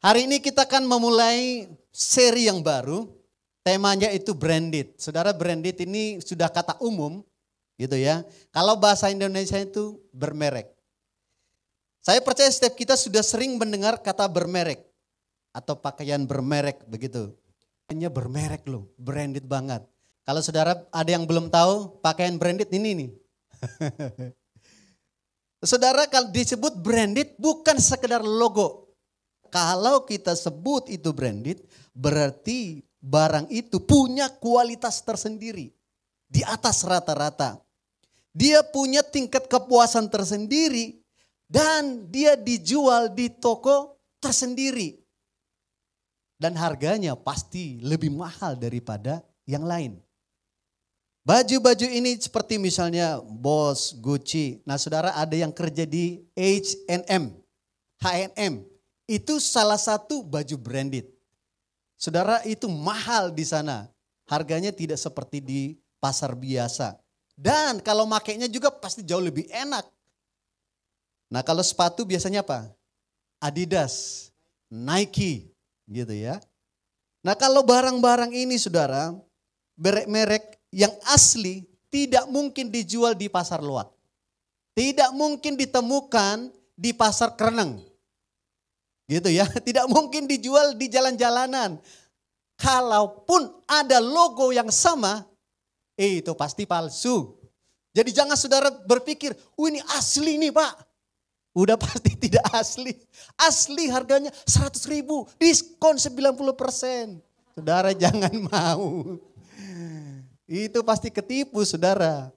Hari ini kita akan memulai seri yang baru. Temanya itu branded. Saudara, branded ini sudah kata umum gitu ya. Kalau bahasa Indonesia itu bermerek. Saya percaya setiap kita sudah sering mendengar kata bermerek. Atau pakaian bermerek begitu. Pakaiannya bermerek loh, branded banget. Kalau saudara ada yang belum tahu pakaian branded ini nih. Saudara, kalau disebut branded bukan sekedar logo. Kalau kita sebut itu branded, berarti barang itu punya kualitas tersendiri. Di atas rata-rata. Dia punya tingkat kepuasan tersendiri. Dan dia dijual di toko tersendiri. Dan harganya pasti lebih mahal daripada yang lain. Baju-baju ini seperti misalnya Boss, Gucci. Nah saudara, ada yang kerja di H&M. Itu salah satu baju branded. Saudara, itu mahal di sana. Harganya tidak seperti di pasar biasa. Dan kalau makainya juga pasti jauh lebih enak. Nah kalau sepatu biasanya apa? Adidas, Nike gitu ya. Nah kalau barang-barang ini saudara, merek-merek yang asli tidak mungkin dijual di pasar luar. Tidak mungkin ditemukan di pasar Kereneng. Gitu ya, tidak mungkin dijual di jalan-jalanan. Kalaupun ada logo yang sama, itu pasti palsu. Jadi jangan saudara berpikir, ini asli nih Pak. Udah pasti tidak asli. Asli harganya 100.000, diskon 90%. Saudara jangan mau. Itu pasti ketipu saudara.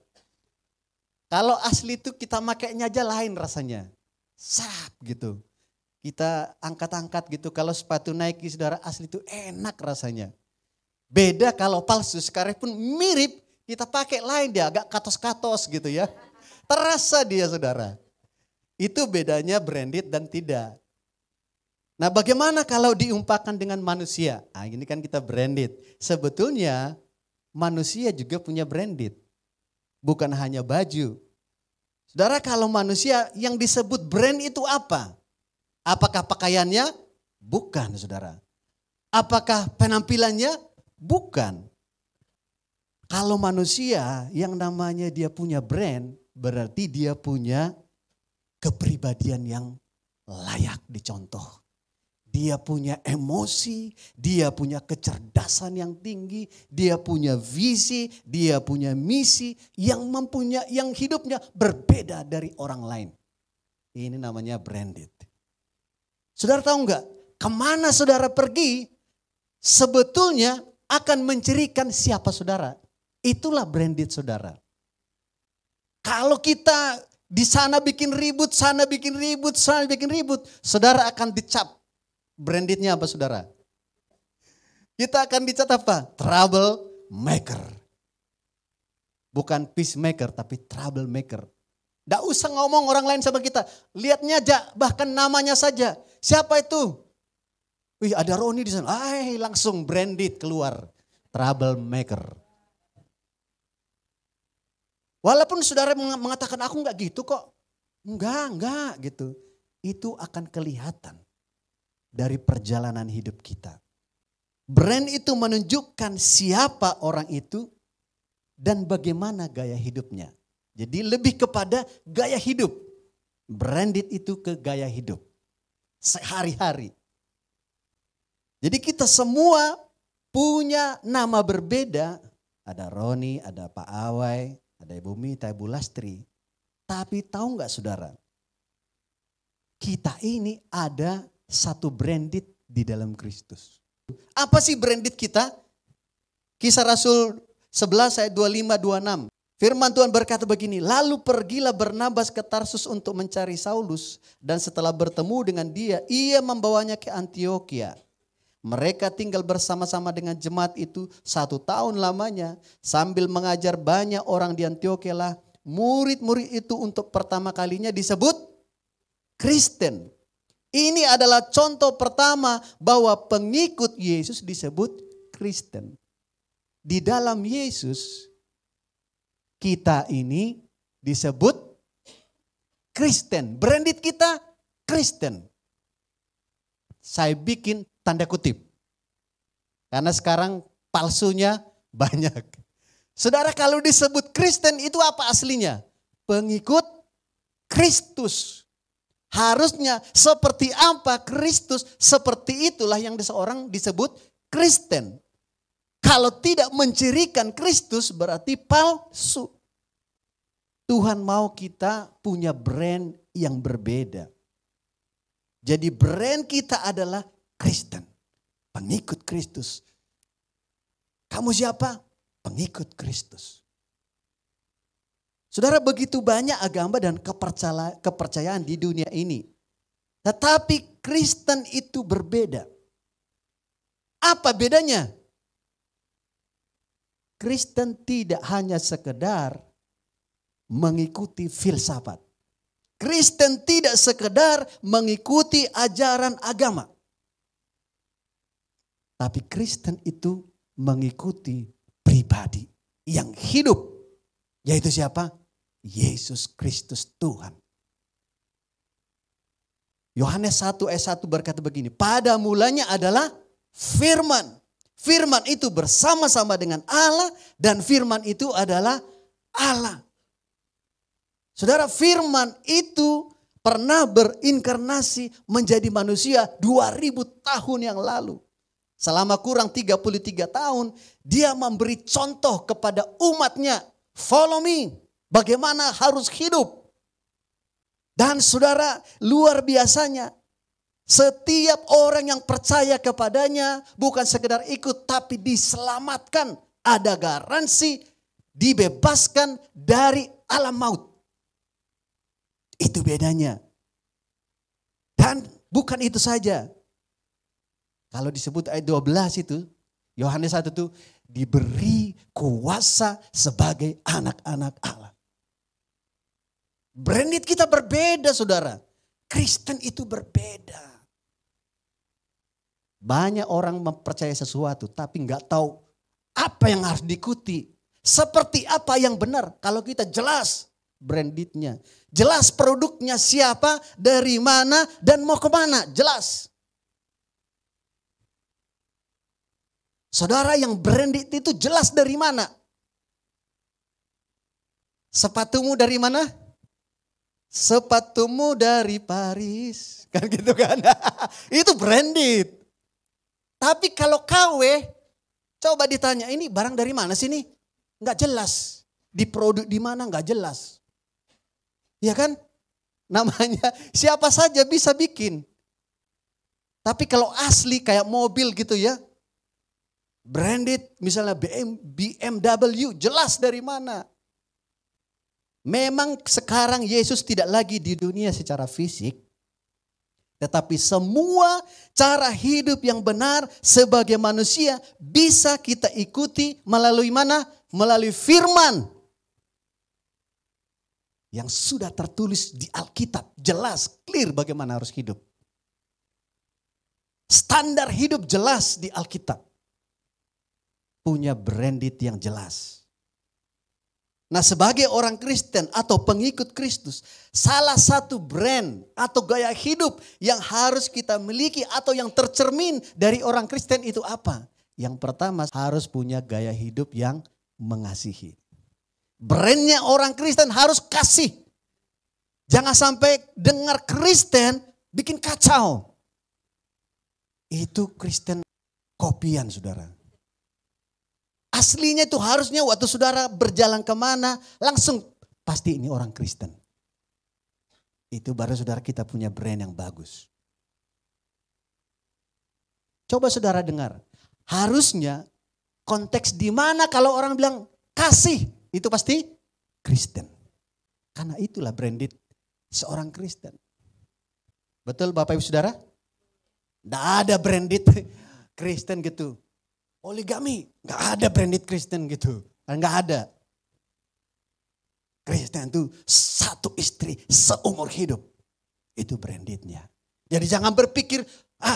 Kalau asli itu kita makainya aja lain rasanya. Sap gitu. Kita angkat-angkat gitu, kalau sepatu Nike saudara asli itu enak rasanya. Beda kalau palsu, sekarang pun mirip, kita pakai lain dia agak katos-katos gitu ya. Terasa dia saudara. Itu bedanya branded dan tidak. Nah bagaimana kalau diumpamakan dengan manusia? Nah ini kan kita branded. Sebetulnya manusia juga punya branded. Bukan hanya baju. Saudara, kalau manusia yang disebut brand itu apa? Apakah pakaiannya? Bukan saudara. Apakah penampilannya? Bukan. Kalau manusia yang namanya dia punya brand, berarti dia punya kepribadian yang layak dicontoh. Dia punya emosi, dia punya kecerdasan yang tinggi, dia punya visi, dia punya misi yang hidupnya berbeda dari orang lain. Ini namanya branded. Saudara tahu enggak, kemana saudara pergi sebetulnya akan mencirikan siapa saudara. Itulah branded saudara. Kalau kita di sana bikin ribut, sana bikin ribut, sana bikin ribut, saudara akan dicap. Brandednya apa saudara? Kita akan dicap apa? Trouble maker. Bukan peacemaker tapi trouble maker. Tidak usah ngomong orang lain sama kita. Lihatnya aja, bahkan namanya saja. Siapa itu? Wih ada Roni di sana. Langsung branded keluar. Troublemaker. Walaupun saudara mengatakan aku enggak gitu kok. Enggak gitu. Itu akan kelihatan dari perjalanan hidup kita. Brand itu menunjukkan siapa orang itu dan bagaimana gaya hidupnya. Jadi lebih kepada gaya hidup. Branded itu ke gaya hidup. Sehari-hari. Jadi kita semua punya nama berbeda. Ada Roni, ada Pak Awai, ada Ibu Mita, Ibu Lastri. Tapi tahu nggak saudara? Kita ini ada satu branded di dalam Kristus. Apa sih branded kita? Kisah Rasul 11 ayat 25-26. Firman Tuhan berkata begini, lalu pergilah Barnabas ke Tarsus untuk mencari Saulus. Dan setelah bertemu dengan dia, ia membawanya ke Antioquia. Mereka tinggal bersama-sama dengan jemaat itu 1 tahun lamanya. Sambil mengajar banyak orang di Antioquia lah. Murid-murid itu untuk pertama kalinya disebut Kristen. Ini adalah contoh pertama bahwa pengikut Yesus disebut Kristen. Di dalam Yesus kita ini disebut Kristen. Branded kita Kristen. Saya bikin tanda kutip. Karena sekarang palsunya banyak. Saudara, kalau disebut Kristen itu apa aslinya? Pengikut Kristus. Harusnya seperti apa Kristus, seperti itulah yang seseorang disebut Kristen. Kalau tidak mencirikan Kristus berarti palsu. Tuhan mau kita punya brand yang berbeda. Jadi brand kita adalah Kristen. Pengikut Kristus. Kamu siapa? Pengikut Kristus. Saudara, begitu banyak agama dan kepercayaan di dunia ini. Tetapi Kristen itu berbeda. Apa bedanya? Kristen tidak hanya sekedar mengikuti filsafat. Kristen tidak sekedar mengikuti ajaran agama. Tapi Kristen itu mengikuti pribadi yang hidup. Yaitu siapa? Yesus Kristus Tuhan. Yohanes 1 ayat 1 berkata begini. Pada mulanya adalah firman. Firman itu bersama-sama dengan Allah. Dan firman itu adalah Allah. Saudara, firman itu pernah berinkarnasi menjadi manusia 2000 tahun yang lalu. Selama kurang 33 tahun, dia memberi contoh kepada umatnya. Follow me, bagaimana harus hidup. Dan saudara, luar biasanya. Setiap orang yang percaya kepadanya bukan sekedar ikut tapi diselamatkan. Ada garansi dibebaskan dari alam maut. Itu bedanya. Dan bukan itu saja. Kalau disebut ayat 12 itu, Yohanes 1 itu diberi kuasa sebagai anak-anak Allah. Branded kita berbeda, saudara. Kristen itu berbeda. Banyak orang mempercayai sesuatu tapi nggak tahu apa yang harus diikuti. Seperti apa yang benar. Kalau kita jelas brandednya. Jelas produknya siapa, dari mana, dan mau kemana. Jelas. Saudara, yang branded itu jelas dari mana? Sepatumu dari mana? Sepatumu dari Paris. Kan gitu kan. Itu branded. Tapi kalau KW, coba ditanya, ini barang dari mana sih ini? Nggak jelas. Diproduk di mana nggak jelas. Ya kan? Namanya siapa saja bisa bikin. Tapi kalau asli kayak mobil gitu ya. Branded misalnya BMW jelas dari mana. Memang sekarang Yesus tidak lagi di dunia secara fisik. Tetapi semua cara hidup yang benar sebagai manusia bisa kita ikuti melalui mana? Melalui firman. Yang sudah tertulis di Alkitab. Jelas, clear bagaimana harus hidup. Standar hidup jelas di Alkitab. Punya branded yang jelas. Nah, sebagai orang Kristen atau pengikut Kristus, salah satu brand atau gaya hidup yang harus kita miliki atau yang tercermin dari orang Kristen itu apa? Yang pertama, harus punya gaya hidup yang mengasihi. Brandnya orang Kristen harus kasih. Jangan sampai dengar Kristen bikin kacau. Itu Kristen kopian, saudara. Aslinya itu harusnya waktu saudara berjalan kemana, langsung pasti ini orang Kristen. Itu baru saudara kita punya brand yang bagus. Coba saudara dengar, harusnya konteks di mana kalau orang bilang kasih, itu pasti Kristen. Karena itulah branded seorang Kristen. Betul Bapak Ibu Saudara? Tidak ada branded Kristen gitu. Poligami, nggak ada branded Kristen gitu, nggak ada. Kristen itu satu istri seumur hidup, itu brandednya. Jadi jangan berpikir,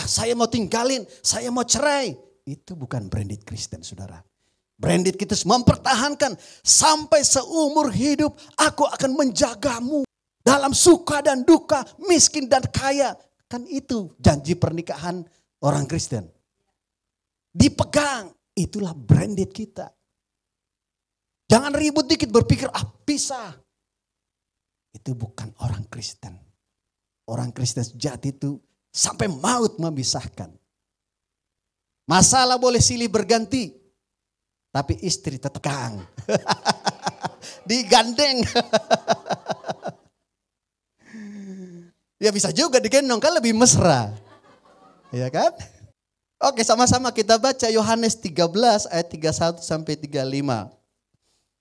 saya mau tinggalin, saya mau cerai, itu bukan branded Kristen, saudara. Branded kita mempertahankan sampai seumur hidup, aku akan menjagamu dalam suka dan duka, miskin dan kaya. Kan itu janji pernikahan orang Kristen. Dipegang, itulah branded kita. Jangan ribut dikit berpikir, bisa. Itu bukan orang Kristen. Orang Kristen sejati itu sampai maut memisahkan. Masalah boleh silih berganti, tapi istri tetap pegang. Digandeng. Ya bisa juga digendong, kan lebih mesra. Ya kan? Oke, sama-sama kita baca Yohanes 13 ayat 31 sampai 35.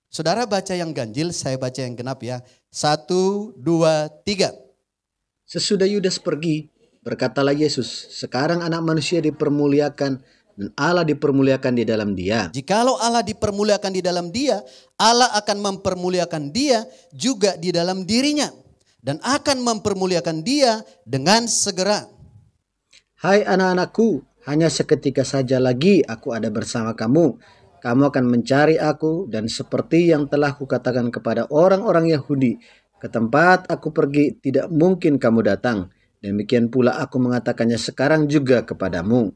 Saudara baca yang ganjil, saya baca yang genap ya. 1, 2, 3. Sesudah Yudas pergi, berkatalah Yesus, sekarang anak manusia dipermuliakan dan Allah dipermuliakan di dalam dia. Jikalau Allah dipermuliakan di dalam dia, Allah akan mempermuliakan dia juga di dalam dirinya. Dan akan mempermuliakan dia dengan segera. Hai anak-anakku, hanya seketika saja lagi aku ada bersama kamu. Kamu akan mencari aku, dan seperti yang telah kukatakan kepada orang-orang Yahudi, ke tempat aku pergi tidak mungkin kamu datang. Demikian pula aku mengatakannya sekarang juga kepadamu.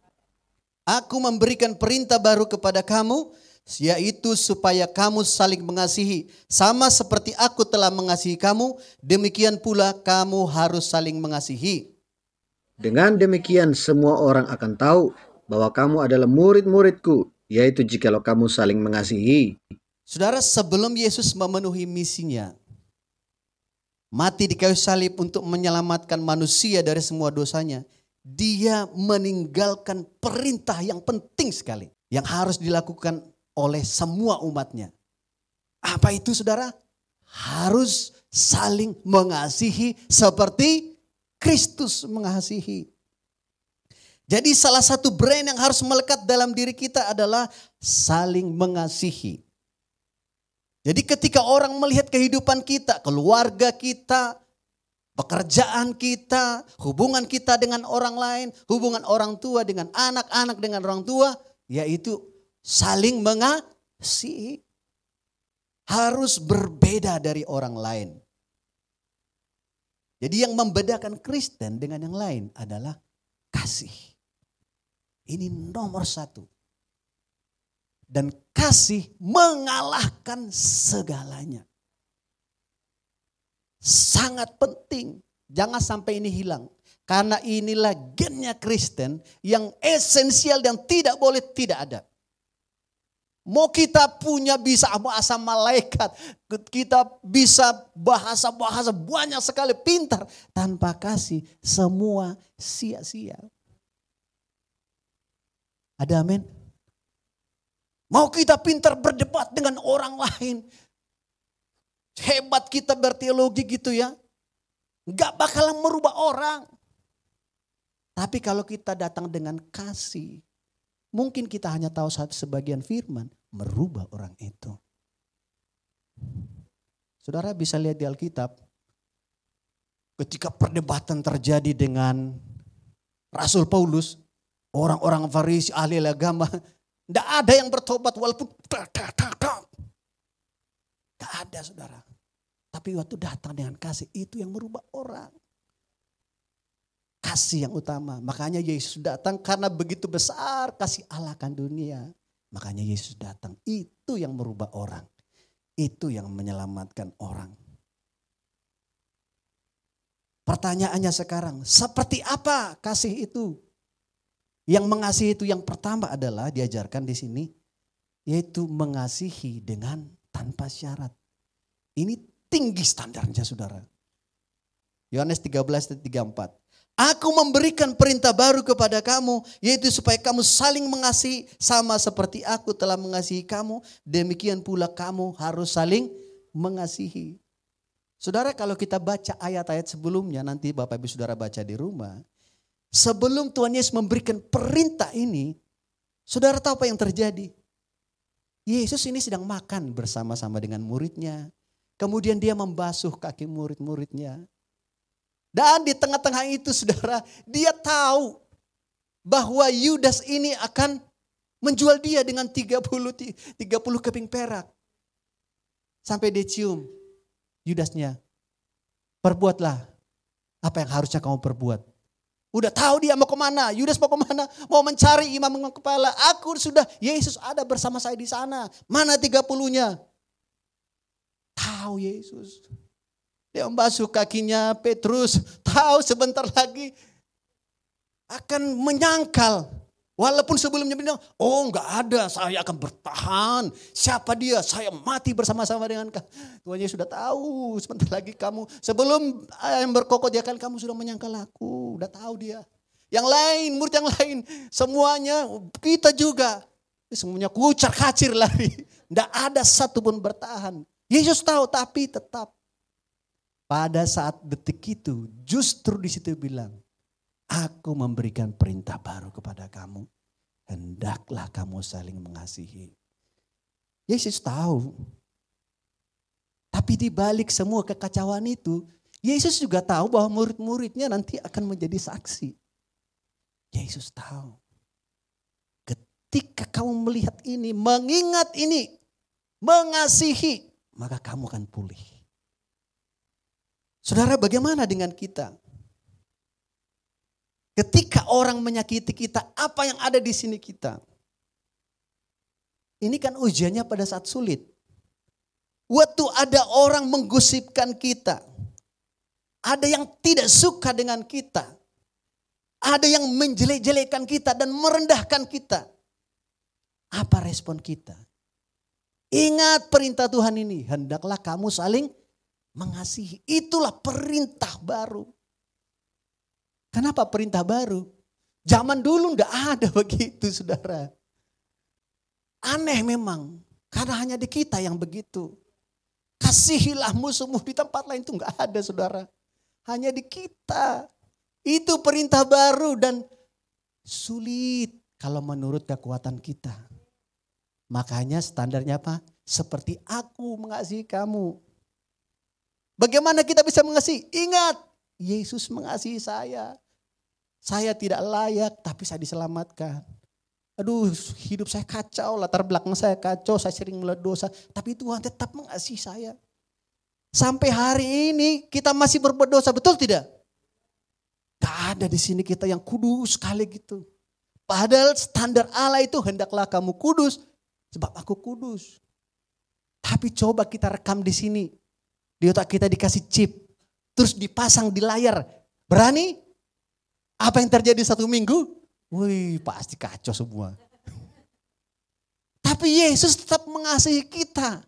Aku memberikan perintah baru kepada kamu, yaitu supaya kamu saling mengasihi. Sama seperti aku telah mengasihi kamu, demikian pula kamu harus saling mengasihi. Dengan demikian semua orang akan tahu bahwa kamu adalah murid-muridku, yaitu jikalau kamu saling mengasihi. Saudara, sebelum Yesus memenuhi misinya, mati di kayu salib untuk menyelamatkan manusia dari semua dosanya, dia meninggalkan perintah yang penting sekali yang harus dilakukan oleh semua umatnya. Apa itu saudara? Harus saling mengasihi seperti Kristus mengasihi. Jadi salah satu brand yang harus melekat dalam diri kita adalah saling mengasihi. Jadi ketika orang melihat kehidupan kita, keluarga kita, pekerjaan kita, hubungan kita dengan orang lain, hubungan orang tua dengan anak-anak dengan orang tua, yaitu saling mengasihi. Harus berbeda dari orang lain. Jadi yang membedakan Kristen dengan yang lain adalah kasih. Ini nomor satu. Dan kasih mengalahkan segalanya. Sangat penting. Jangan sampai ini hilang. Karena inilah gennya Kristen yang esensial dan tidak boleh tidak ada. Mau kita punya bisa bahasa malaikat, kita bisa bahasa-bahasa banyak sekali pintar. Tanpa kasih semua sia-sia. Ada amin? Mau kita pintar berdebat dengan orang lain. Hebat kita berteologi gitu ya. Gak bakalan merubah orang. Tapi kalau kita datang dengan kasih. Mungkin kita hanya tahu satu sebagian firman. Merubah orang itu. Saudara bisa lihat di Alkitab. Ketika perdebatan terjadi dengan Rasul Paulus. Orang-orang Farisi, ahli agama. Tidak ada yang bertobat walaupun. Tidak ada saudara. Tapi waktu datang dengan kasih itu yang merubah orang. Kasih yang utama. Makanya Yesus datang karena begitu besar kasih Allah akan dunia. Makanya Yesus datang. Itu yang merubah orang. Itu yang menyelamatkan orang. Pertanyaannya sekarang, seperti apa kasih itu? Yang mengasihi itu yang pertama adalah diajarkan di sini. Yaitu mengasihi dengan tanpa syarat. Ini tinggi standarnya saudara. Yohanes 13:34. Aku memberikan perintah baru kepada kamu, yaitu supaya kamu saling mengasihi sama seperti aku telah mengasihi kamu. Demikian pula kamu harus saling mengasihi. Saudara, kalau kita baca ayat-ayat sebelumnya, nanti Bapak Ibu Saudara baca di rumah. Sebelum Tuhan Yesus memberikan perintah ini, saudara tahu apa yang terjadi? Yesus ini sedang makan bersama-sama dengan muridnya. Kemudian dia membasuh kaki murid-muridnya. Dan di tengah-tengah itu saudara, dia tahu bahwa Yudas ini akan menjual dia dengan 30 keping perak. Sampai dia cium Yudasnya, perbuatlah apa yang harusnya kamu perbuat. Udah tahu dia mau kemana. Yudas mau kemana? Mau mencari imam kepala. Aku sudah, Yesus ada bersama saya di sana. Mana 30-nya? Tahu Yesus. Dia membasuh kakinya Petrus. Tahu sebentar lagi akan menyangkal. Walaupun sebelumnya bilang, oh enggak ada, saya akan bertahan. Siapa dia? Saya mati bersama-sama dengan kamu. Tuhan Yesus sudah tahu, sebentar lagi kamu, sebelum yang berkokok di akal kamu sudah menyangkal aku. Udah tahu dia. Yang lain, murid yang lain, semuanya, kita juga. Semuanya kucar kacir lari. Enggak ada satu pun bertahan. Yesus tahu, tapi tetap. Pada saat detik itu, justru di situ bilang, aku memberikan perintah baru kepada kamu. Hendaklah kamu saling mengasihi. Yesus tahu. Tapi di balik semua kekacauan itu, Yesus juga tahu bahwa murid-muridnya nanti akan menjadi saksi. Yesus tahu. Ketika kamu melihat ini, mengingat ini, mengasihi, maka kamu akan pulih. Saudara, bagaimana dengan kita? Ketika orang menyakiti kita, apa yang ada di sini kita? Ini kan ujiannya pada saat sulit. Waktu ada orang menggosipkan kita. Ada yang tidak suka dengan kita. Ada yang menjelek-jelekan kita dan merendahkan kita. Apa respon kita? Ingat perintah Tuhan ini. Hendaklah kamu saling mengasihi. Itulah perintah baru. Kenapa perintah baru? Zaman dulu enggak ada begitu, saudara. Aneh memang. Karena hanya di kita yang begitu. Kasihilah musuhmu, di tempat lain itu enggak ada, saudara. Hanya di kita. Itu perintah baru dan sulit kalau menurut kekuatan kita. Makanya standarnya apa? Seperti aku mengasihi kamu. Bagaimana kita bisa mengasihi? Ingat, Yesus mengasihi saya. Saya tidak layak tapi saya diselamatkan. Aduh, hidup saya kacau, latar belakang saya kacau, saya sering melakukan dosa. Tapi Tuhan tetap mengasihi saya. Sampai hari ini kita masih berbuat dosa, betul tidak? Gak ada di sini kita yang kudus sekali gitu. Padahal standar Allah itu hendaklah kamu kudus sebab aku kudus. Tapi coba kita rekam di sini. Di otak kita dikasih chip. Terus dipasang di layar. Berani? Apa yang terjadi 1 minggu? Wih, pasti kacau semua. Tapi Yesus tetap mengasihi kita.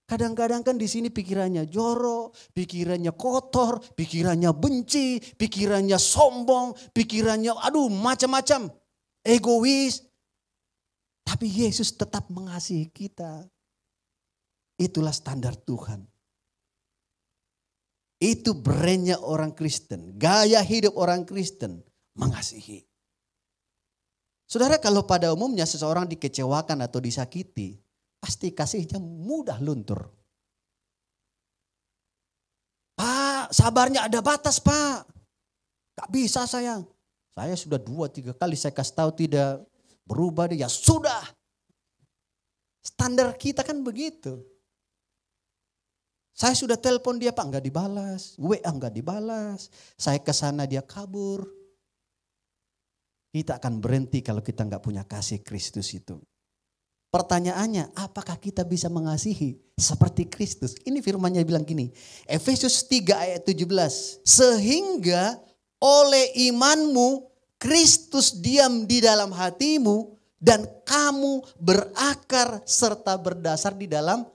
Kadang-kadang kan di sini pikirannya jorok, pikirannya kotor, pikirannya benci, pikirannya sombong, pikirannya aduh macam-macam, egois. Tapi Yesus tetap mengasihi kita. Itulah standar Tuhan. Itu brandnya orang Kristen. Gaya hidup orang Kristen. Mengasihi. Saudara, kalau pada umumnya seseorang dikecewakan atau disakiti. Pasti kasihnya mudah luntur. Pak, sabarnya ada batas, Pak. Gak bisa sayang. Saya sudah 2-3 kali saya kasih tahu tidak berubah. Ya sudah. Standar kita kan begitu. Saya sudah telepon dia, Pak, enggak dibalas. WA enggak dibalas. Saya ke sana dia kabur. Kita akan berhenti kalau kita enggak punya kasih Kristus itu. Pertanyaannya, apakah kita bisa mengasihi seperti Kristus? Ini firman-Nya bilang gini, Efesus 3 ayat 17. Sehingga oleh imanmu Kristus diam di dalam hatimu dan kamu berakar serta berdasar di dalam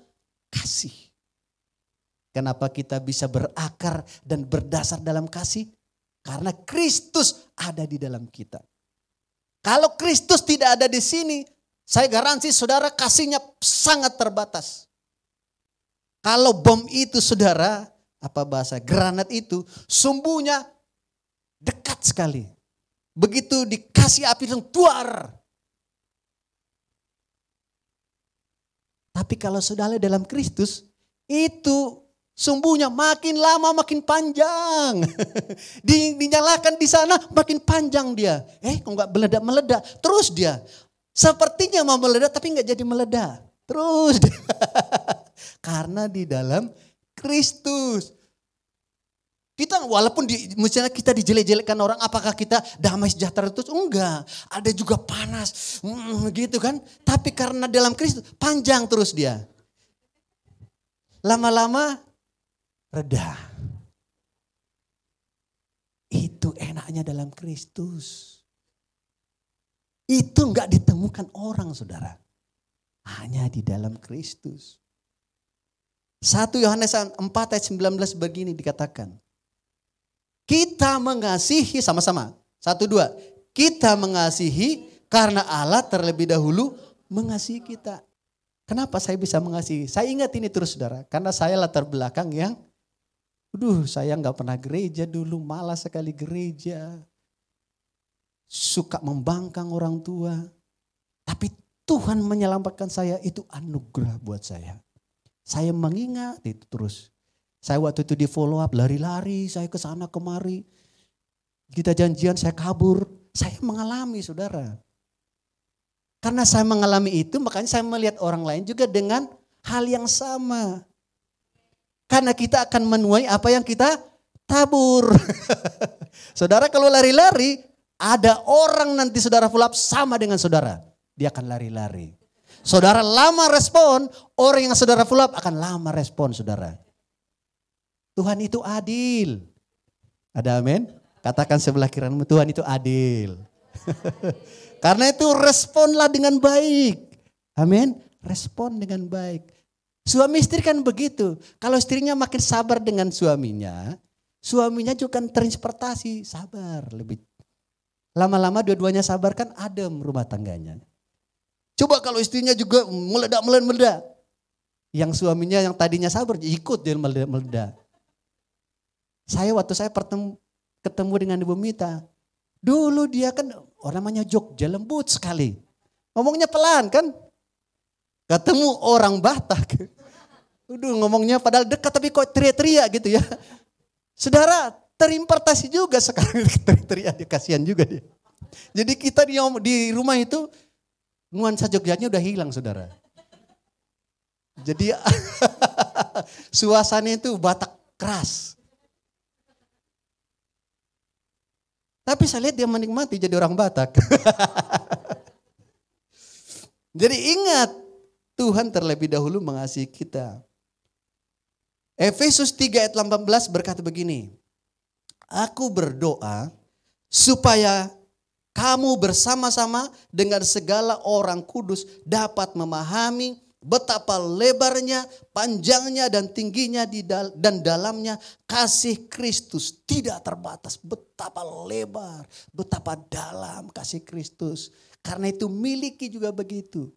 kasih. Kenapa kita bisa berakar dan berdasar dalam kasih? Karena Kristus ada di dalam kita. Kalau Kristus tidak ada di sini, saya garansi saudara kasihnya sangat terbatas. Kalau bom itu saudara, apa bahasa granat itu, sumbunya dekat sekali. Begitu dikasih api langsung tuar. Tapi kalau saudara dalam Kristus, itu sumbunya makin lama makin panjang. Dinyalakan di sana makin panjang dia. Kok nggak meledak-meledak. Terus dia sepertinya mau meledak tapi nggak jadi meledak. Terus dia. Karena di dalam Kristus. Kita walaupun misalnya kita dijelek-jelekkan orang, apakah kita damai sejahtera terus? Enggak. Ada juga panas, gitu kan. Tapi karena dalam Kristus panjang terus dia. Lama-lama reda. Itu enaknya dalam Kristus. Itu enggak ditemukan orang, saudara. Hanya di dalam Kristus. 1 Yohanes 4 ayat 19 begini dikatakan. Kita mengasihi sama-sama. 1, 2. Kita mengasihi karena Allah terlebih dahulu mengasihi kita. Kenapa saya bisa mengasihi? Saya ingat ini terus saudara. Karena saya latar belakang yang, saya gak pernah gereja dulu. Malas sekali gereja. Suka membangkang orang tua. Tapi Tuhan menyelamatkan saya, itu anugerah buat saya. Saya mengingat itu terus. Saya waktu itu di follow up, lari-lari, saya ke sana kemari. Kita janjian, saya kabur. Saya mengalami, saudara. Karena saya mengalami itu, makanya saya melihat orang lain juga dengan hal yang sama. Karena kita akan menuai apa yang kita tabur. Saudara kalau lari-lari, ada orang nanti saudara follow up sama dengan saudara. Dia akan lari-lari. Saudara lama respon, orang yang saudara follow up akan lama respon, saudara. Tuhan itu adil. Ada amin? Katakan sebelah kirimu, Tuhan itu adil. Karena itu responlah dengan baik. Amin? Respon dengan baik. Suami istri kan begitu. Kalau istrinya makin sabar dengan suaminya juga terinspirasi, sabar lebih. Lama-lama dua-duanya sabar kan adem rumah tangganya. Coba kalau istrinya juga meledak. Yang suaminya yang tadinya sabar ikut dia meledak. Waktu saya ketemu dengan Ibu Mita. Dulu dia kan orang namanya Jogja lembut sekali. Ngomongnya pelan kan. Ketemu orang Batak. Ngomongnya padahal dekat tapi kok teriak-teriak gitu ya. Saudara terimportasi juga sekarang teriak-teriak dia, kasihan juga dia. Jadi kita di rumah itu nuansa Jogjanya udah hilang saudara. Jadi suasana itu Batak keras. Tapi saya lihat dia menikmati jadi orang Batak. Jadi ingat Tuhan terlebih dahulu mengasihi kita. Efesus 3 ayat 18 berkata begini. Aku berdoa supaya kamu bersama-sama dengan segala orang kudus dapat memahami betapa lebarnya, panjangnya dan tingginya dan dalamnya kasih Kristus tidak terbatas. Betapa lebar, betapa dalam kasih Kristus. Karena itu miliki juga begitu.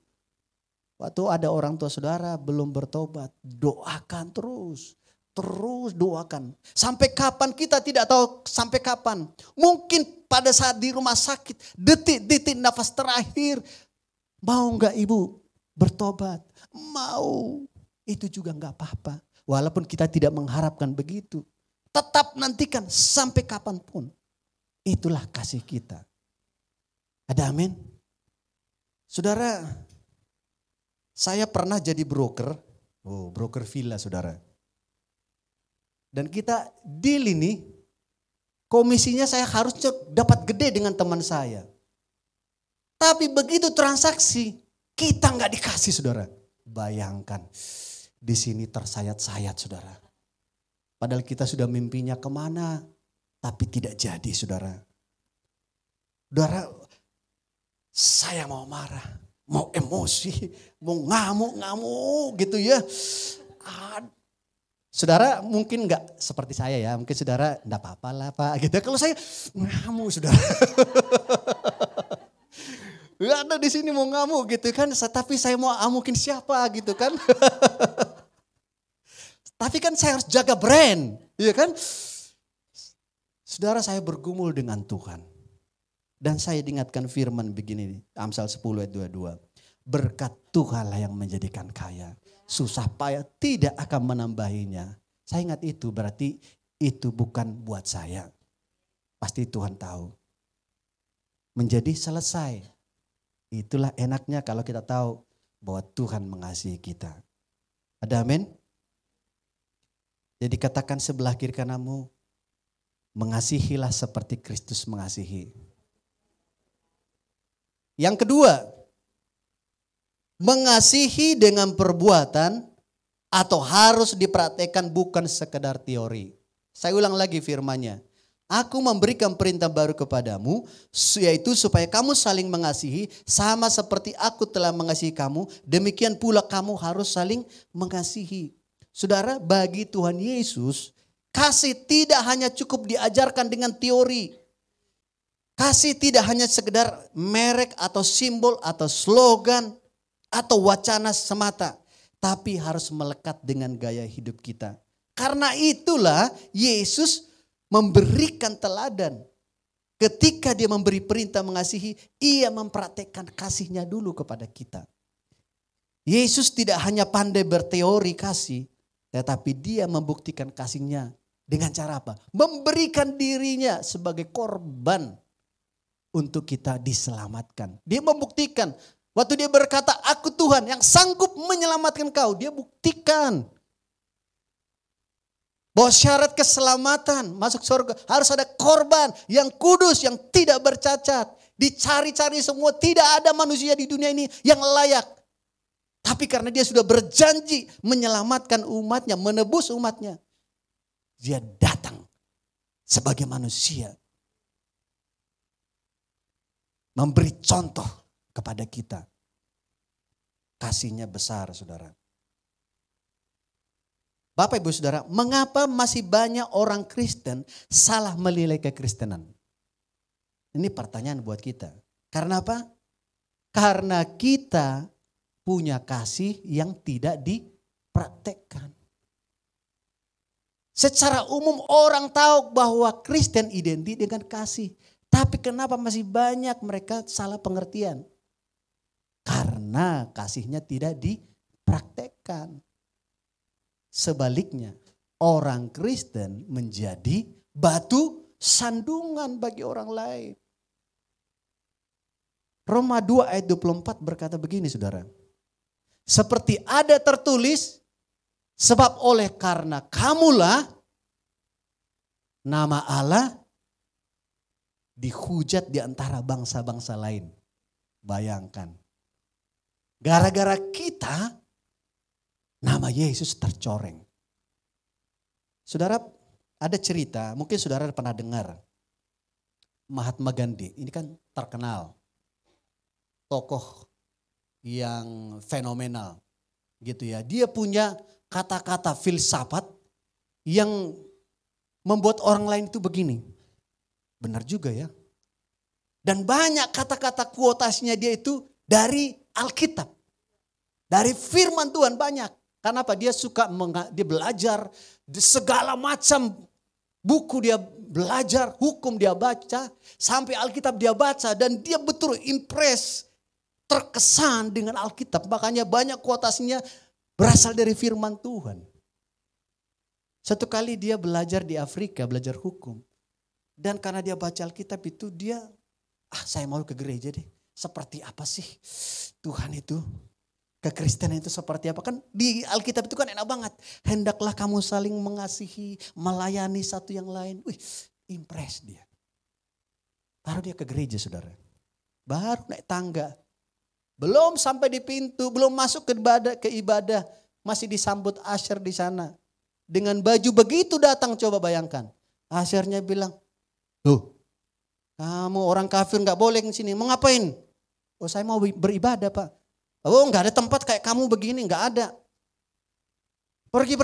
Waktu ada orang tua saudara belum bertobat, doakan terus. Terus doakan. Sampai kapan kita tidak tahu sampai kapan. Mungkin pada saat di rumah sakit, detik-detik nafas terakhir. Mau gak ibu bertobat? Mau. Itu juga gak apa-apa. Walaupun kita tidak mengharapkan begitu. Tetap nantikan sampai kapanpun. Itulah kasih kita. Ada amin? Saudara, saya pernah jadi broker. Broker villa saudara. Dan kita deal ini, komisinya saya harus dapat gede dengan teman saya. Tapi begitu transaksi, kita nggak dikasih saudara. Bayangkan, di sini tersayat-sayat saudara. Padahal kita sudah mimpinya kemana, tapi tidak jadi saudara. Saudara, saya mau marah, mau emosi, mau ngamuk-ngamuk gitu ya. Saudara mungkin enggak seperti saya ya, mungkin saudara enggak apa-apa lah Pak gitu. Kalau saya ngamuk saudara. Enggak ada di sini mau ngamuk gitu kan, tapi saya mau amukin siapa gitu kan. Tapi kan saya harus jaga brand, iya kan. Saudara saya bergumul dengan Tuhan. Dan saya diingatkan firman begini, Amsal 10 ayat 22. Berkat Tuhanlah yang menjadikan kaya. Susah payah tidak akan menambahinya. Saya ingat itu berarti itu bukan buat saya. Pasti Tuhan tahu. Menjadi selesai. Itulah enaknya kalau kita tahu bahwa Tuhan mengasihi kita. Ada amin? Jadi katakan sebelah kiri kananmu. Mengasihilah seperti Kristus mengasihi. Yang kedua, mengasihi dengan perbuatan atau harus dipraktekkan bukan sekedar teori. Saya ulang lagi firman-Nya. Aku memberikan perintah baru kepadamu, yaitu supaya kamu saling mengasihi, sama seperti aku telah mengasihi kamu, demikian pula kamu harus saling mengasihi. Saudara, bagi Tuhan Yesus, kasih tidak hanya cukup diajarkan dengan teori. Kasih tidak hanya sekedar merek atau simbol atau slogan atau wacana semata, tapi harus melekat dengan gaya hidup kita. Karena itulah Yesus memberikan teladan. Ketika dia memberi perintah mengasihi, ia mempraktekkan kasihnya dulu kepada kita. Yesus tidak hanya pandai berteori kasih, tetapi dia membuktikan kasihnya dengan cara apa? Memberikan dirinya sebagai korban untuk kita diselamatkan. Dia membuktikan, waktu dia berkata, aku Tuhan yang sanggup menyelamatkan kau. Dia buktikan bahwa syarat keselamatan masuk surga harus ada korban yang kudus, yang tidak bercacat. Dicari-cari semua, tidak ada manusia di dunia ini yang layak. Tapi karena dia sudah berjanji menyelamatkan umatnya, menebus umatnya, dia datang sebagai manusia. Memberi contoh kepada kita. Kasihnya besar, saudara. Bapak Ibu Saudara, mengapa masih banyak orang Kristen salah menilai kekristenan? Ini pertanyaan buat kita. Karena apa? Karena kita punya kasih yang tidak dipraktekkan. Secara umum orang tahu bahwa Kristen identik dengan kasih. Tapi kenapa masih banyak mereka salah pengertian? Karena kasihnya tidak dipraktekkan. Sebaliknya, orang Kristen menjadi batu sandungan bagi orang lain. Roma 2 ayat 24 berkata begini, saudara. Seperti ada tertulis, sebab oleh karena kamulah nama Allah dihujat di antara bangsa-bangsa lain. Bayangkan. Gara-gara kita, nama Yesus tercoreng. Saudara, ada cerita, mungkin saudara pernah dengar. Mahatma Gandhi, ini kan terkenal. Tokoh yang fenomenal. Gitu ya. Dia punya kata-kata filsafat yang membuat orang lain itu begini. Benar juga ya. Dan banyak kata-kata kuotasinya dia itu dari Alkitab. Dari firman Tuhan banyak. Karena apa? Dia suka dia belajar segala macam buku dia belajar, hukum dia baca, sampai Alkitab dia baca dan dia betul impress, terkesan dengan Alkitab. Makanya banyak kuotasinya berasal dari firman Tuhan. Satu kali dia belajar di Afrika, belajar hukum. Dan karena dia baca Alkitab itu dia, saya mau ke gereja deh. Seperti apa sih Tuhan itu? Kekristenan itu seperti apa? Kan di Alkitab itu kan enak banget. Hendaklah kamu saling mengasihi, melayani satu yang lain. Wih, impress dia. Baru dia ke gereja, saudara. Baru naik tangga. Belum sampai di pintu, belum masuk ke ibadah. Masih disambut Asher di sana. Dengan baju begitu datang, coba bayangkan. Ashernya bilang, "Loh, kamu orang kafir gak boleh ke sini. Mau ngapain?" "Oh, saya mau beribadah, Pak." "Oh, gak ada tempat kayak kamu begini, gak ada. Pergi."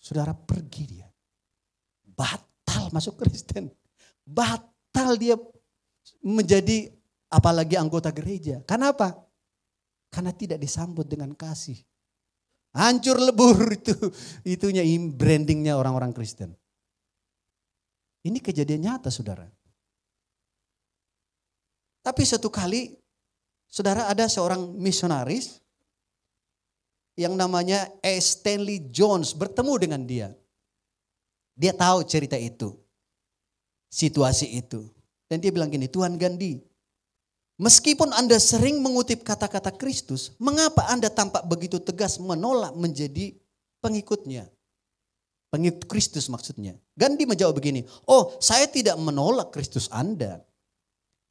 Saudara, pergi dia. Batal masuk Kristen. Batal dia menjadi apalagi anggota gereja. Karena apa? Karena tidak disambut dengan kasih. Hancur lebur itunya brandingnya orang-orang Kristen. Ini kejadian nyata, saudara. Tapi satu kali, saudara, ada seorang misionaris yang namanya Stanley Jones bertemu dengan dia. Dia tahu cerita itu, situasi itu. Dan dia bilang gini, "Tuan Gandhi, meskipun Anda sering mengutip kata-kata Kristus, mengapa Anda tampak begitu tegas menolak menjadi pengikutnya?" Pengikut Kristus maksudnya. Gandhi menjawab begini, oh saya tidak menolak Kristus Anda.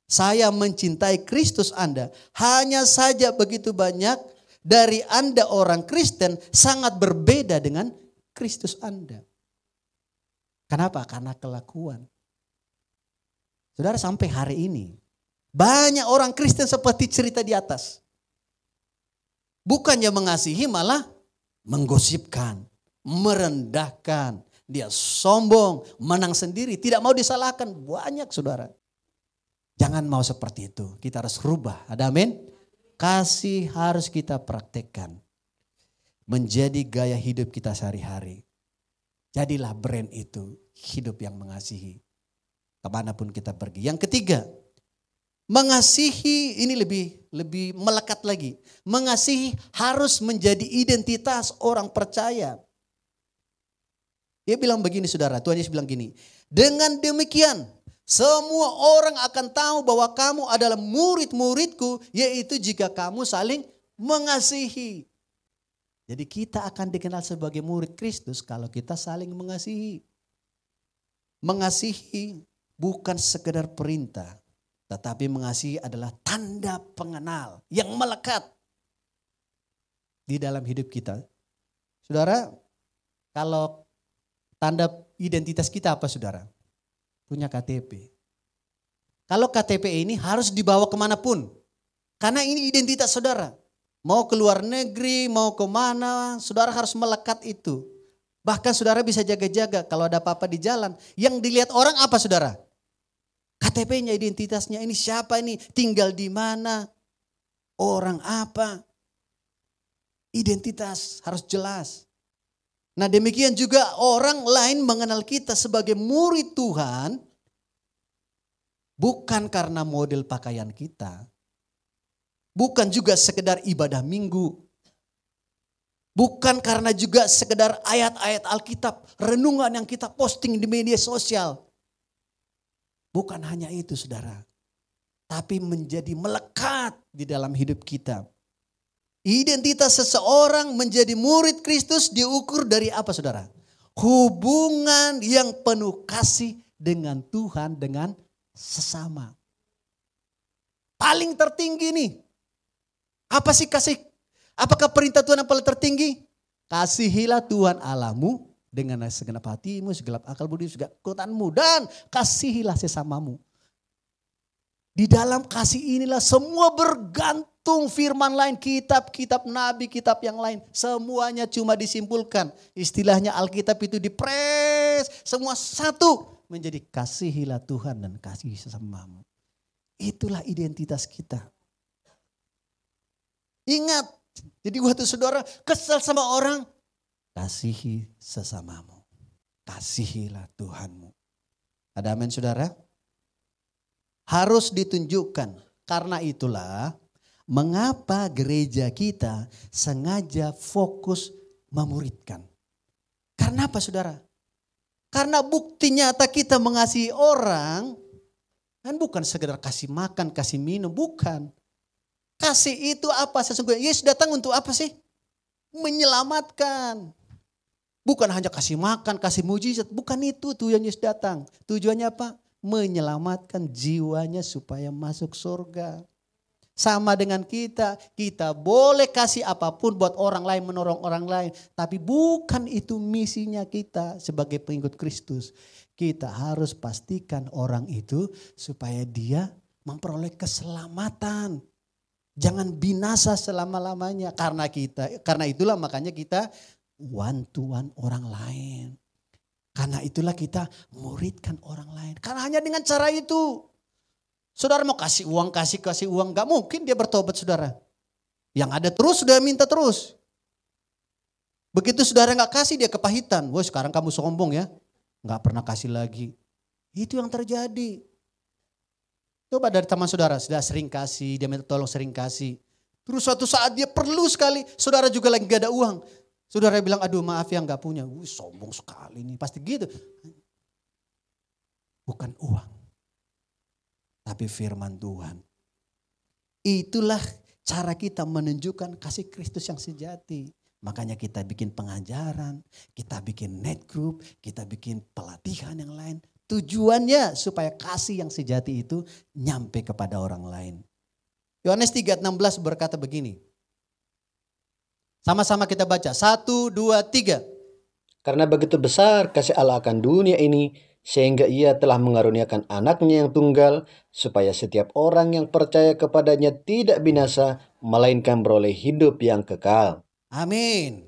Saya mencintai Kristus Anda. Hanya saja begitu banyak dari Anda orang Kristen sangat berbeda dengan Kristus Anda. Kenapa? Karena kelakuan. Saudara, sampai hari ini banyak orang Kristen seperti cerita di atas. Bukannya mengasihi, malah menggosipkan, merendahkan. Dia sombong, menang sendiri, tidak mau disalahkan. Banyak saudara. Jangan mau seperti itu. Kita harus rubah. Ada amin? Kasih harus kita praktekkan. Menjadi gaya hidup kita sehari-hari. Jadilah brand itu. Hidup yang mengasihi. Kemanapun kita pergi. Yang ketiga. Mengasihi ini lebih melekat lagi. Mengasihi harus menjadi identitas orang percaya. Dia bilang begini saudara, Tuhan Yesus bilang gini. Dengan demikian semua orang akan tahu bahwa kamu adalah murid-muridku, yaitu jika kamu saling mengasihi. Jadi kita akan dikenal sebagai murid Kristus kalau kita saling mengasihi. Mengasihi bukan sekedar perintah. Tetapi mengasihi adalah tanda pengenal yang melekat di dalam hidup kita. Saudara, kalau tanda identitas kita apa saudara? Punya KTP. Kalau KTP ini harus dibawa kemanapun. Karena ini identitas saudara. Mau ke luar negeri, mau kemana, saudara harus melekat itu. Bahkan saudara bisa jaga-jaga kalau ada apa-apa di jalan. Yang dilihat orang apa saudara? KTP-nya, identitasnya, ini siapa ini, tinggal di mana, orang apa. Identitas harus jelas. Nah demikian juga orang lain mengenal kita sebagai murid Tuhan. Bukan karena model pakaian kita. Bukan juga sekedar ibadah minggu. Bukan karena juga sekedar ayat-ayat Alkitab, renungan yang kita posting di media sosial. Bukan hanya itu saudara. Tapi menjadi melekat di dalam hidup kita. Identitas seseorang menjadi murid Kristus diukur dari apa saudara? Hubungan yang penuh kasih dengan Tuhan, dengan sesama. Paling tertinggi nih. Apa sih kasih? Apakah perintah Tuhan yang paling tertinggi? Kasihilah Tuhan Allahmu dengan segenap hatimu, segenap akal budi, segala kekuatanmu, dan kasihilah sesamamu. Di dalam kasih inilah semua bergantung. Firman lain, kitab-kitab nabi, kitab yang lain. Semuanya cuma disimpulkan. Istilahnya Alkitab itu dipres. Semua satu menjadi kasihilah Tuhan dan kasihi sesamamu. Itulah identitas kita. Ingat, jadi waktu saudara kesal sama orang, kasihi sesamamu. Kasihilah Tuhanmu. Ada amin saudara? Harus ditunjukkan. Karena itulah mengapa gereja kita sengaja fokus memuridkan. Karena apa saudara? Karena bukti nyata kita mengasihi orang. Kan bukan sekedar kasih makan, kasih minum. Bukan. Kasih itu apa sesungguhnya? Yesus datang untuk apa sih? Menyelamatkan. Bukan hanya kasih makan, kasih mujizat. Bukan itu tujuan Yesus datang. Tujuannya apa? Menyelamatkan jiwanya supaya masuk surga. Sama dengan kita. Kita boleh kasih apapun buat orang lain, menolong orang lain. Tapi bukan itu misinya kita sebagai pengikut Kristus. Kita harus pastikan orang itu supaya dia memperoleh keselamatan. Jangan binasa selama-lamanya. Karena itulah makanya kita one-to-one orang lain. Karena itulah kita muridkan orang lain. Karena hanya dengan cara itu. Saudara mau kasih uang, kasih uang. Gak mungkin dia bertobat saudara. Yang ada terus sudah minta terus. Begitu saudara gak kasih dia kepahitan. Wah sekarang kamu sombong ya. Gak pernah kasih lagi. Itu yang terjadi. Coba dari teman saudara. Sudah sering kasih. Dia minta tolong sering kasih. Terus suatu saat dia perlu sekali. Saudara juga lagi gak ada uang. Saudara bilang, aduh maaf ya gak punya. Wih sombong sekali nih, pasti gitu. Bukan uang. Tapi firman Tuhan. Itulah cara kita menunjukkan kasih Kristus yang sejati. Makanya kita bikin pengajaran, kita bikin net group, kita bikin pelatihan yang lain. Tujuannya supaya kasih yang sejati itu nyampe kepada orang lain. Yohanes 3:16 berkata begini. Sama-sama kita baca. 1, 2, 3. Karena begitu besar kasih Allah akan dunia ini, sehingga ia telah mengaruniakan anaknya yang tunggal, supaya setiap orang yang percaya kepadanya tidak binasa, melainkan beroleh hidup yang kekal. Amin.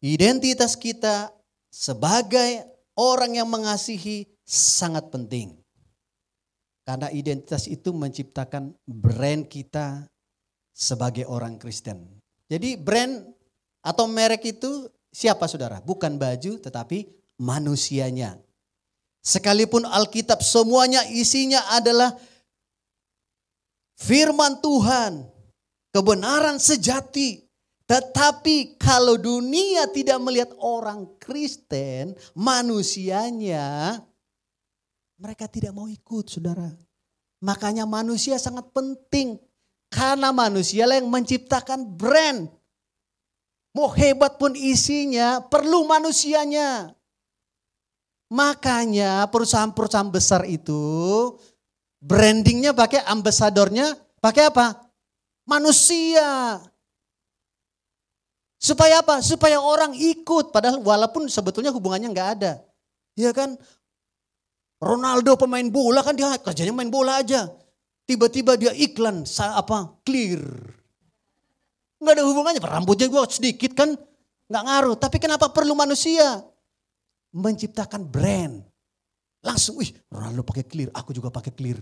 Identitas kita sebagai orang yang mengasihi sangat penting. Karena identitas itu menciptakan brand kita sebagai orang Kristen. Jadi brand atau merek itu siapa saudara? Bukan baju tetapi manusianya. Sekalipun Alkitab semuanya isinya adalah firman Tuhan, kebenaran sejati. Tetapi kalau dunia tidak melihat orang Kristen, manusianya, mereka tidak mau ikut saudara. Makanya manusia sangat penting. Karena manusia lah yang menciptakan brand. Mau hebat pun isinya, perlu manusianya. Makanya perusahaan-perusahaan besar itu brandingnya pakai ambasadornya, pakai apa? Manusia. Supaya apa? Supaya orang ikut. Padahal walaupun sebetulnya hubungannya nggak ada. Iya kan? Ronaldo pemain bola kan dia kerjanya main bola aja. Tiba-tiba dia iklan clear. Nggak ada hubungannya. Rambutnya gue sedikit kan nggak ngaruh. Tapi kenapa perlu manusia? Menciptakan brand. Langsung, Ronaldo pakai clear, aku juga pakai clear.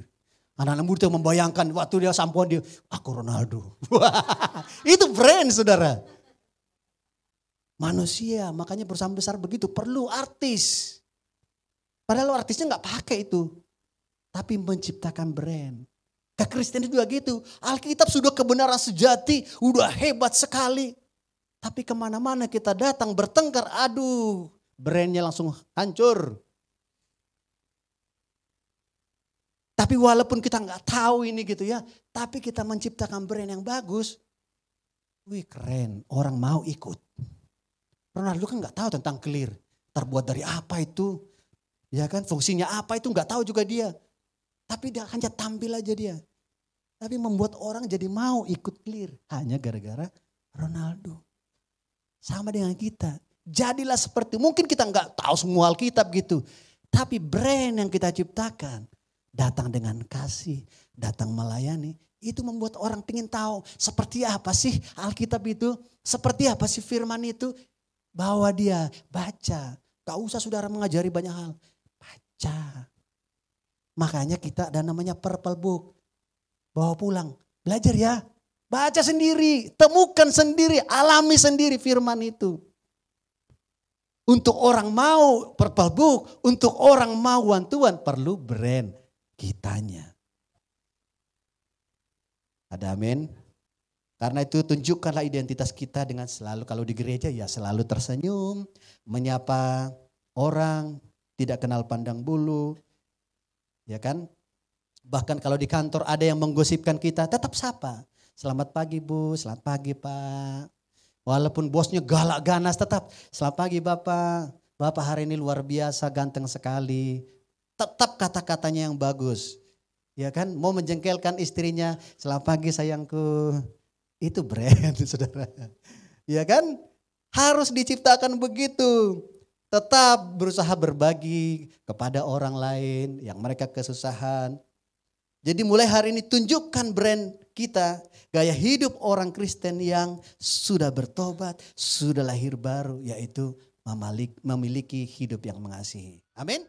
Anak-anak muda membayangkan waktu dia sampoan dia, aku Ronaldo. Itu brand saudara. Manusia, makanya perusahaan besar begitu perlu artis. Padahal artisnya nggak pakai itu. Tapi menciptakan brand. Kekristenan juga gitu. Alkitab sudah kebenaran sejati, udah hebat sekali. Tapi kemana-mana kita datang bertengkar, aduh brandnya langsung hancur. Tapi walaupun kita nggak tahu ini gitu ya, tapi kita menciptakan brand yang bagus. Wih keren, orang mau ikut. Ronaldo kan nggak tahu tentang clear. Terbuat dari apa itu? Ya kan, fungsinya apa itu nggak tahu juga dia. Tapi dia hanya tampil aja dia. Tapi membuat orang jadi mau ikut clear. Hanya gara-gara Ronaldo. Sama dengan kita. Jadilah seperti, mungkin kita nggak tahu semua Alkitab gitu. Tapi brand yang kita ciptakan. Datang dengan kasih, datang melayani. Itu membuat orang ingin tahu seperti apa sih Alkitab itu. Seperti apa sih firman itu. Bawa dia, baca. Gak usah saudara mengajari banyak hal. Baca. Makanya kita ada namanya purple book. Bawa pulang, belajar ya. Baca sendiri, temukan sendiri, alami sendiri firman itu. Untuk orang mau purple book, untuk orang mau one-to-one perlu brand kitanya. Ada amin. Karena itu tunjukkanlah identitas kita dengan selalu, kalau di gereja ya selalu tersenyum, menyapa orang, tidak kenal pandang bulu. Ya kan? Bahkan kalau di kantor ada yang menggosipkan kita, tetap sapa. Selamat pagi Bu, selamat pagi Pak. Walaupun bosnya galak ganas tetap, selamat pagi Bapak. Bapak hari ini luar biasa, ganteng sekali. Tetap kata-katanya yang bagus. Ya kan? Mau menjengkelkan istrinya, selamat pagi sayangku. Itu brand saudara. Ya kan? Harus diciptakan begitu. Tetap berusaha berbagi kepada orang lain yang mereka kesusahan. Jadi mulai hari ini tunjukkan brand kita. Gaya hidup orang Kristen yang sudah bertobat, sudah lahir baru. Yaitu memiliki hidup yang mengasihi. Amin.